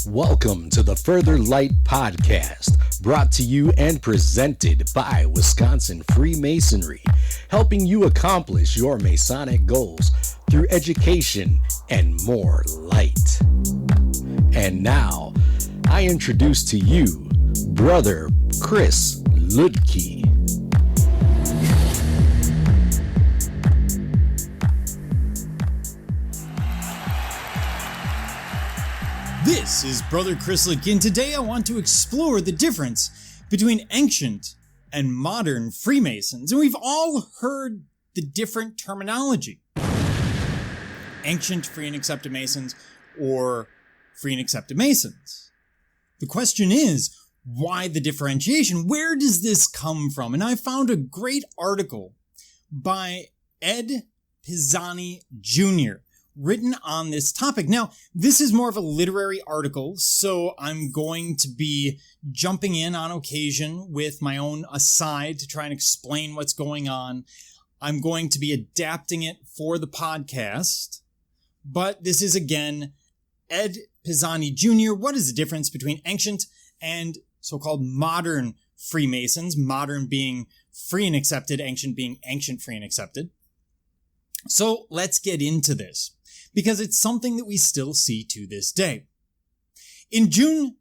Welcome to the Further Light Podcast, brought to you and presented by Wisconsin Freemasonry, helping you accomplish your Masonic goals through education and more light. And now, I introduce to you Brother Chris Ludke. This is Brother Chris Ludke, and today I want to explore the difference between ancient and modern Freemasons. And we've all heard the different terminology. Ancient Free and Accepted Masons or Free and Accepted Masons. The question is, why the differentiation? Where does this come from? And I found a great article by Ed Pisani Jr., written on this topic. Now, this is more of a literary article, so I'm going to be jumping in on occasion with my own aside to try and explain what's going on. I'm going to be adapting it for the podcast, but this is, again, Ed Pisani Jr. What is the difference between ancient and so-called modern Freemasons? Modern being free and accepted, ancient being ancient, free and accepted. So let's get into this, because it's something that we still see to this day. In June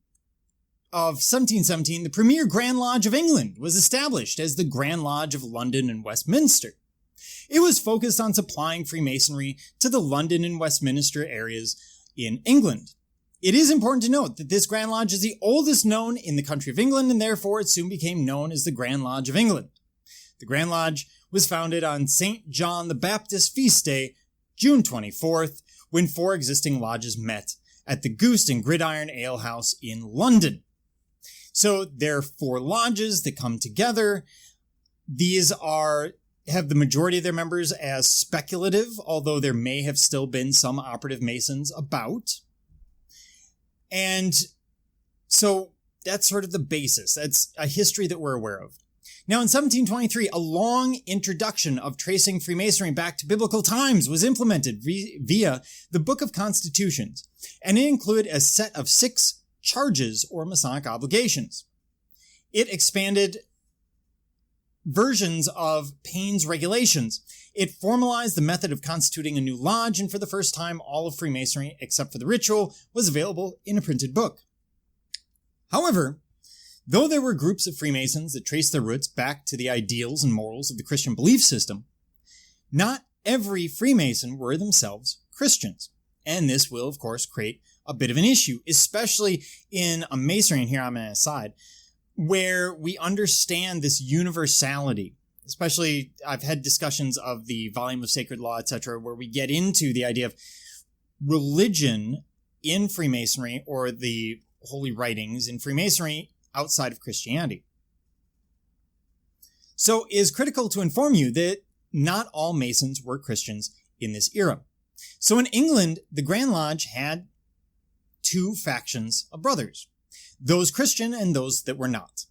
of 1717, the premier Grand Lodge of England was established as the Grand Lodge of London and Westminster. It was focused on supplying Freemasonry to the London and Westminster areas in England. It is important to note that this Grand Lodge is the oldest known in the country of England, and therefore it soon became known as the Grand Lodge of England. The Grand Lodge was founded on St. John the Baptist feast day, June 24th, when four existing lodges met at the Goose and Gridiron Ale House in London. So there are four lodges that come together. These have the majority of their members as speculative, although there may have still been some operative Masons about. And so that's sort of the basis. That's a history that we're aware of. Now, in 1723, a long introduction of tracing Freemasonry back to biblical times was implemented via the Book of Constitutions, and it included a set of 6 charges or Masonic obligations. It expanded versions of Payne's regulations. It formalized the method of constituting a new lodge, and for the first time, all of Freemasonry, except for the ritual, was available in a printed book. However, though there were groups of Freemasons that traced their roots back to the ideals and morals of the Christian belief system, not every Freemason were themselves Christians. And this will, of course, create a bit of an issue, especially in a Masonry, and here I'm on a side, where we understand this universality. Especially, I've had discussions of the volume of sacred law, etc., where we get into the idea of religion in Freemasonry, or the holy writings in Freemasonry, outside of Christianity. So it is critical to inform you that not all Masons were Christians in this era. So in England, the Grand Lodge had 2 factions of brothers, those Christian and those that were not.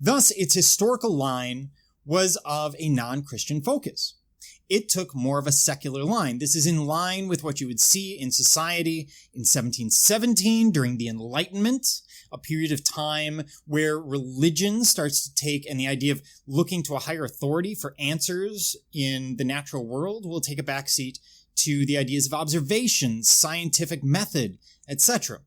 Thus, its historical line was of a non-Christian focus. It took more of a secular line. This is in line with what you would see in society in 1717 during the Enlightenment, a period of time where religion starts to take, and the idea of looking to a higher authority for answers in the natural world will take a backseat to the ideas of observation, scientific method, etc.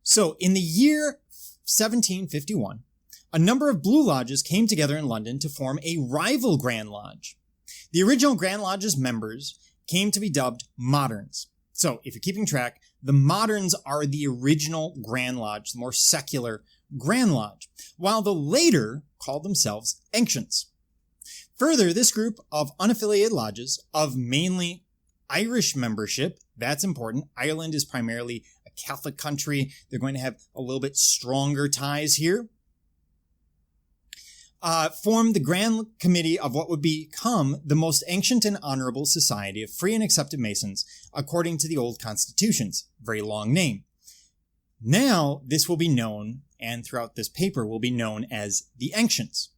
So in the year 1751, a number of Blue Lodges came together in London to form a rival Grand Lodge. The original Grand Lodge's members came to be dubbed Moderns. So, if you're keeping track, the Moderns are the original Grand Lodge, the more secular Grand Lodge, while the later called themselves Ancients. Further, this group of unaffiliated lodges of mainly Irish membership, that's important. Ireland is primarily a Catholic country. They're going to have a little bit stronger ties here. Formed the Grand Committee of what would become the most ancient and honorable society of free and accepted Masons, according to the old constitutions. Very long name. Now, this will be known, and throughout this paper will be known as the Ancients.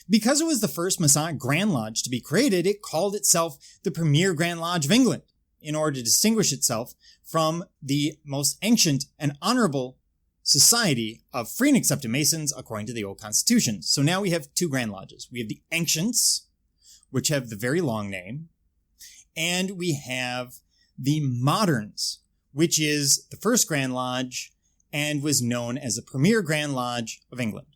Because it was the first Masonic Grand Lodge to be created, it called itself the Premier Grand Lodge of England. in order to distinguish itself from the most ancient and honorable society of free and accepted Masons according to the old Constitution. So now we have two Grand Lodges. We have the Ancients, which have the very long name, and we have the Moderns, which is the first Grand Lodge and was known as the premier Grand Lodge of England.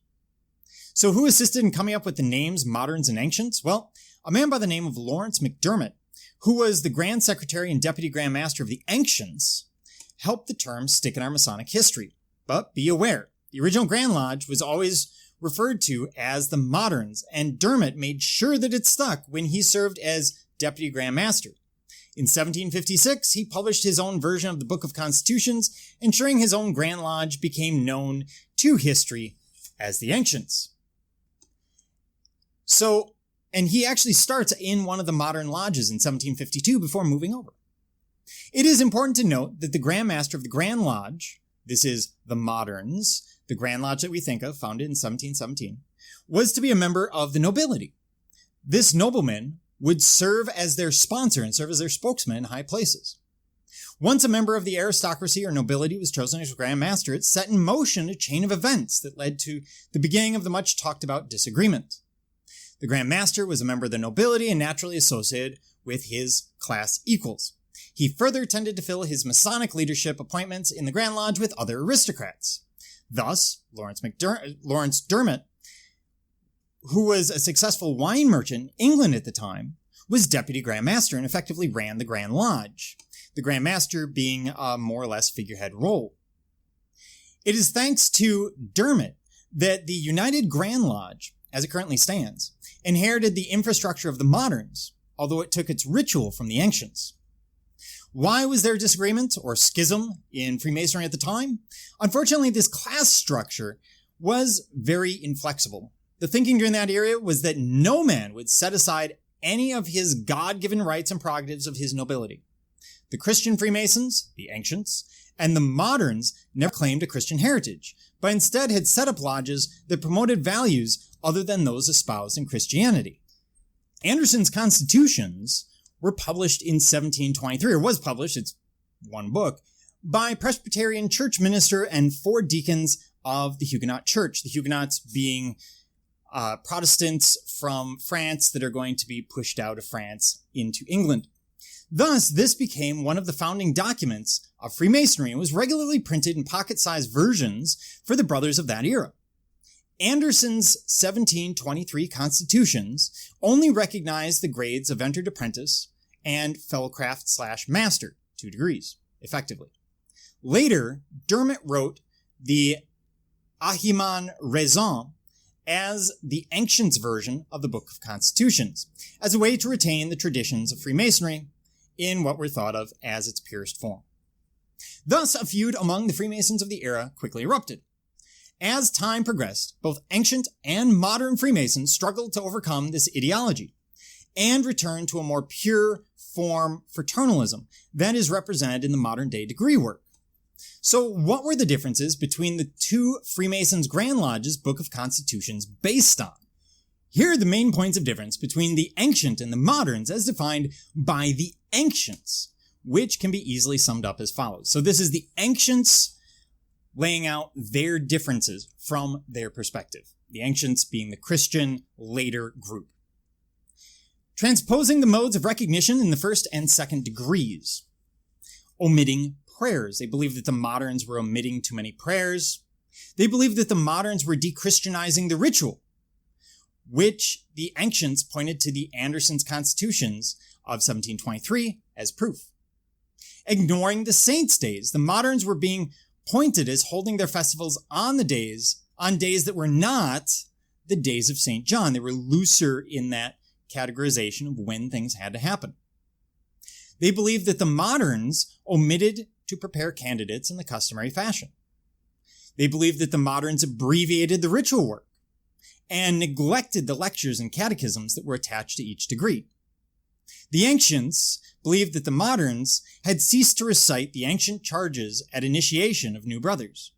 So who assisted in coming up with the names Moderns and Ancients? Well, a man by the name of Lawrence McDermott, who was the Grand Secretary and Deputy Grand Master of the Ancients, helped the term stick in our Masonic history. But be aware, the original Grand Lodge was always referred to as the Moderns, and Dermott made sure that it stuck when he served as Deputy Grand Master. In 1756, he published his own version of the Book of Constitutions, ensuring his own Grand Lodge became known to history as the Ancients. And he actually starts in one of the modern lodges in 1752 before moving over. It is important to note that the Grand Master of the Grand Lodge, this is the Moderns, the Grand Lodge that we think of, founded in 1717, was to be a member of the nobility. This nobleman would serve as their sponsor and serve as their spokesman in high places. Once a member of the aristocracy or nobility was chosen as Grand Master, it set in motion a chain of events that led to the beginning of the much talked about disagreement. The Grand Master was a member of the nobility and naturally associated with his class equals. He further tended to fill his Masonic leadership appointments in the Grand Lodge with other aristocrats. Thus, Lawrence Dermott, who was a successful wine merchant in England at the time, was Deputy Grand Master and effectively ran the Grand Lodge, the Grand Master being a more or less figurehead role. It is thanks to Dermott that the United Grand Lodge, as it currently stands, inherited the infrastructure of the Moderns, although it took its ritual from the Ancients. Why was there disagreement or schism in Freemasonry at the time? Unfortunately, this class structure was very inflexible. The thinking during that era was that no man would set aside any of his God-given rights and prerogatives of his nobility. The Christian Freemasons, the Ancients, and the Moderns never claimed a Christian heritage, but instead had set up lodges that promoted values other than those espoused in Christianity. Anderson's constitutions were published in 1723, or was published, it's one book, by Presbyterian church minister and 4 deacons of the Huguenot Church, the Huguenots being Protestants from France that are going to be pushed out of France into England. Thus, this became one of the founding documents of Freemasonry and was regularly printed in pocket-sized versions for the brothers of that era. Anderson's 1723 constitutions only recognized the grades of entered apprentice and fellowcraft/master, 2 degrees, effectively. Later, Dermott wrote the Ahiman Raison as the Ancients version of the Book of Constitutions, as a way to retain the traditions of Freemasonry in what were thought of as its purest form. Thus, a feud among the Freemasons of the era quickly erupted. As time progressed, both ancient and modern Freemasons struggled to overcome this ideology and return to a more pure form fraternalism that is represented in the modern-day degree work. So what were the differences between the two Freemasons' Grand Lodges' Book of Constitutions based on? Here are the main points of difference between the ancient and the moderns as defined by the ancients, which can be easily summed up as follows. So this is the ancients laying out their differences from their perspective. The ancients being the Christian later group. Transposing the modes of recognition in the first and second degrees. Omitting prayers. They believed that the moderns were omitting too many prayers. They believed that the moderns were de-Christianizing the ritual, which the ancients pointed to the Anderson's constitutions of 1723 as proof. Ignoring the saints' days, the moderns were being pointed as holding their festivals on days that were not the days of St. John. They were looser in that categorization of when things had to happen. They believed that the moderns omitted to prepare candidates in the customary fashion. They believed that the moderns abbreviated the ritual work and neglected the lectures and catechisms that were attached to each degree. The ancients believed that the moderns had ceased to recite the ancient charges at initiation of new brothers.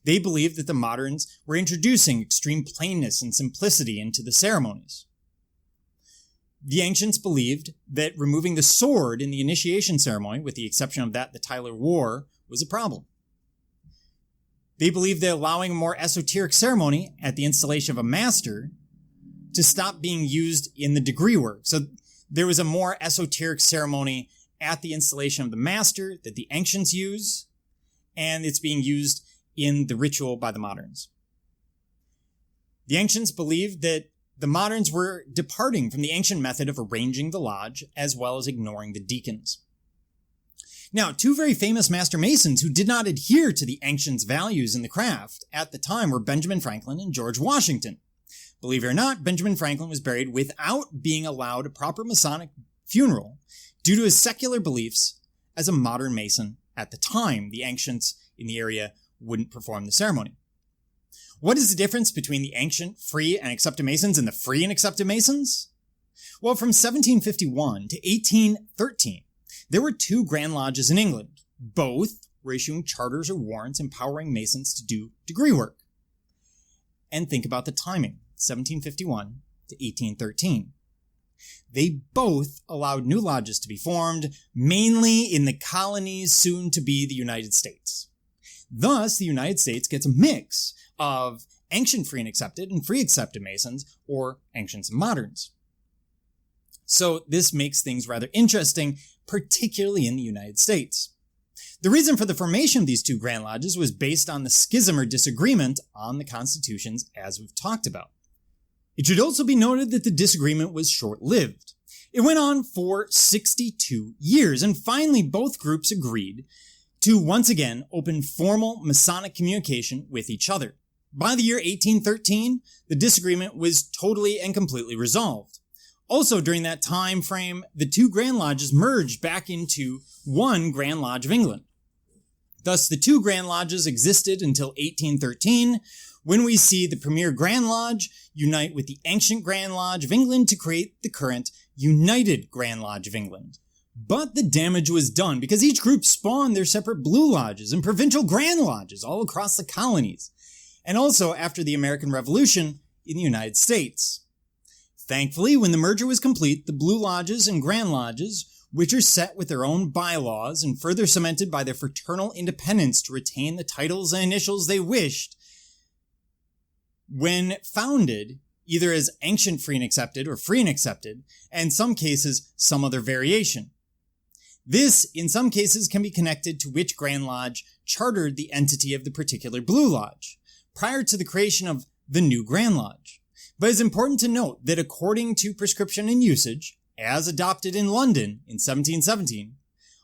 They believed that the moderns were introducing extreme plainness and simplicity into the ceremonies. The ancients believed that removing the sword in the initiation ceremony, with the exception of that the Tyler wore, was a problem. They believed that allowing a more esoteric ceremony at the installation of a master to stop being used in the degree work. So there was a more esoteric ceremony at the installation of the master that the ancients use, and it's being used in the ritual by the moderns. The ancients believed that the moderns were departing from the ancient method of arranging the lodge as well as ignoring the deacons. Now, two very famous master masons who did not adhere to the ancients' values in the craft at the time were Benjamin Franklin and George Washington. Believe it or not, Benjamin Franklin was buried without being allowed a proper Masonic funeral due to his secular beliefs as a modern Mason at the time. The ancients in the area wouldn't perform the ceremony. What is the difference between the ancient, free, and accepted Masons and the free and accepted Masons? Well, from 1751 to 1813, there were two Grand Lodges in England. Both were issuing charters or warrants empowering Masons to do degree work. And think about the timing, 1751 to 1813. They both allowed new lodges to be formed, mainly in the colonies soon to be the United States. Thus, the United States gets a mix of ancient free and free accepted Masons, or ancients and moderns. So this makes things rather interesting, particularly in the United States. The reason for the formation of these two Grand Lodges was based on the schism or disagreement on the constitutions, as we've talked about. It should also be noted that the disagreement was short-lived. It went on for 62 years, and finally both groups agreed to once again open formal Masonic communication with each other. By the year 1813, the disagreement was totally and completely resolved. Also during that time frame, the two Grand Lodges merged back into one Grand Lodge of England. Thus, the two Grand Lodges existed until 1813, when we see the premier Grand Lodge unite with the ancient Grand Lodge of England to create the current United Grand Lodge of England. But the damage was done because each group spawned their separate Blue Lodges and provincial Grand Lodges all across the colonies, and also after the American Revolution in the United States. Thankfully, when the merger was complete, the Blue Lodges and Grand Lodges, which are set with their own bylaws and further cemented by their fraternal independence to retain the titles and initials they wished, when founded either as ancient free and accepted or free and accepted, and in some cases, some other variation. This, in some cases, can be connected to which Grand Lodge chartered the entity of the particular Blue Lodge, prior to the creation of the new Grand Lodge. But it's important to note that according to prescription and usage, as adopted in London in 1717,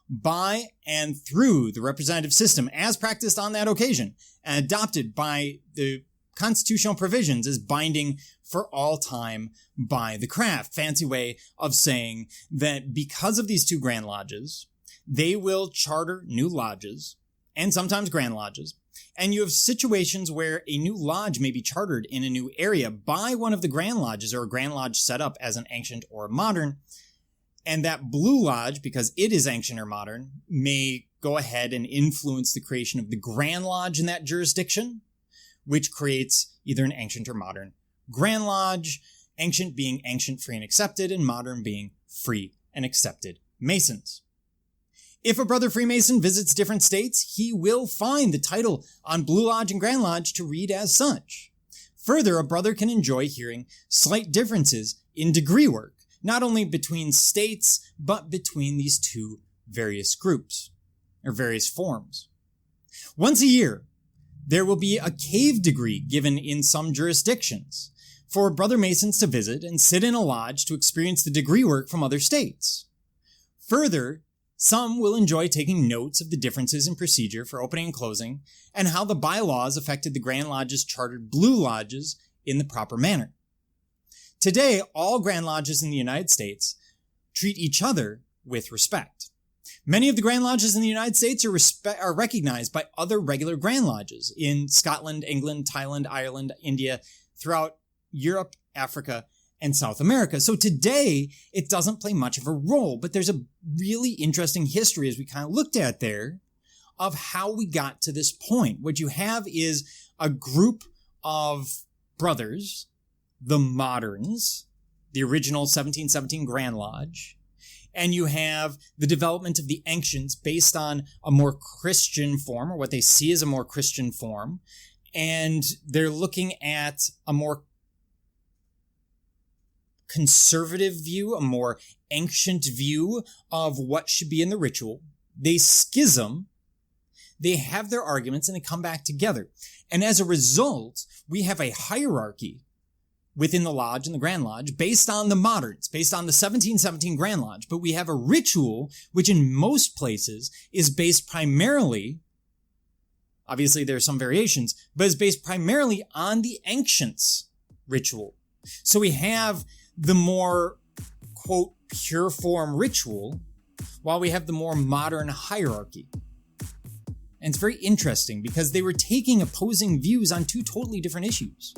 by and through the representative system as practiced on that occasion, and adopted by the constitutional provisions as binding for all time by the craft. Fancy way of saying that because of these two Grand Lodges, they will charter new lodges, and sometimes Grand Lodges, and you have situations where a new lodge may be chartered in a new area by one of the Grand Lodges or a Grand Lodge set up as an ancient or a modern, and that Blue Lodge, because it is ancient or modern, may go ahead and influence the creation of the Grand Lodge in that jurisdiction, which creates either an ancient or modern Grand Lodge, ancient being ancient, free, and accepted, and modern being free and accepted Masons. If a brother Freemason visits different states, he will find the title on Blue Lodge and Grand Lodge to read as such. Further, a brother can enjoy hearing slight differences in degree work, not only between states, but between these two various groups, or various forms. Once a year, there will be a cave degree given in some jurisdictions for brother Masons to visit and sit in a lodge to experience the degree work from other states. Further, some will enjoy taking notes of the differences in procedure for opening and closing and how the bylaws affected the Grand Lodges chartered Blue Lodges in the proper manner. Today, all Grand Lodges in the United States treat each other with respect. Many of the Grand Lodges in the United States are recognized by other regular Grand Lodges in Scotland, England, Thailand, Ireland, India, throughout Europe, Africa, and South America. So today, it doesn't play much of a role, but there's a really interesting history, as we kind of looked at there, of how we got to this point. What you have is a group of brothers, the moderns, the original 1717 Grand Lodge, and you have the development of the ancients based on a more Christian form, or what they see as a more Christian form, and they're looking at a more conservative view, a more ancient view of what should be in the ritual. They schism, they have their arguments, and they come back together. And as a result, we have a hierarchy within the lodge and the Grand Lodge based on the moderns, based on the 1717 Grand Lodge. But we have a ritual which in most places is based primarily, obviously there are some variations, but is based primarily on the ancients' ritual. So we have the more, quote, pure form ritual, while we have the more modern hierarchy. And it's very interesting because they were taking opposing views on two totally different issues.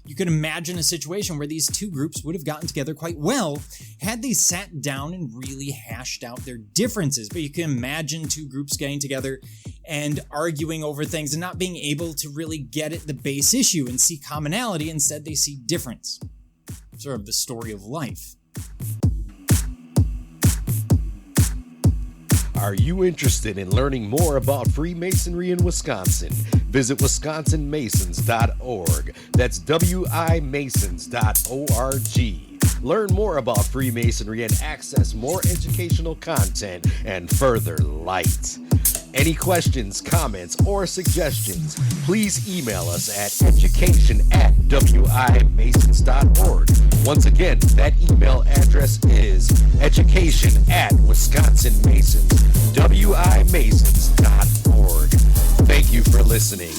You could imagine a situation where these two groups would have gotten together quite well had they sat down and really hashed out their differences. But you can imagine two groups getting together and arguing over things and not being able to really get at the base issue and see commonality. Instead, they see difference. Sort of the story of life. Are you interested in learning more about Freemasonry in Wisconsin? Visit wisconsinmasons.org. That's wimasons.org. Learn more about Freemasonry and access more educational content and further light. Any questions, comments, or suggestions, please email us at education@wimasons.org. Once again, that email address is education@wisconsinmasons.wimasons.org. Thank you for listening.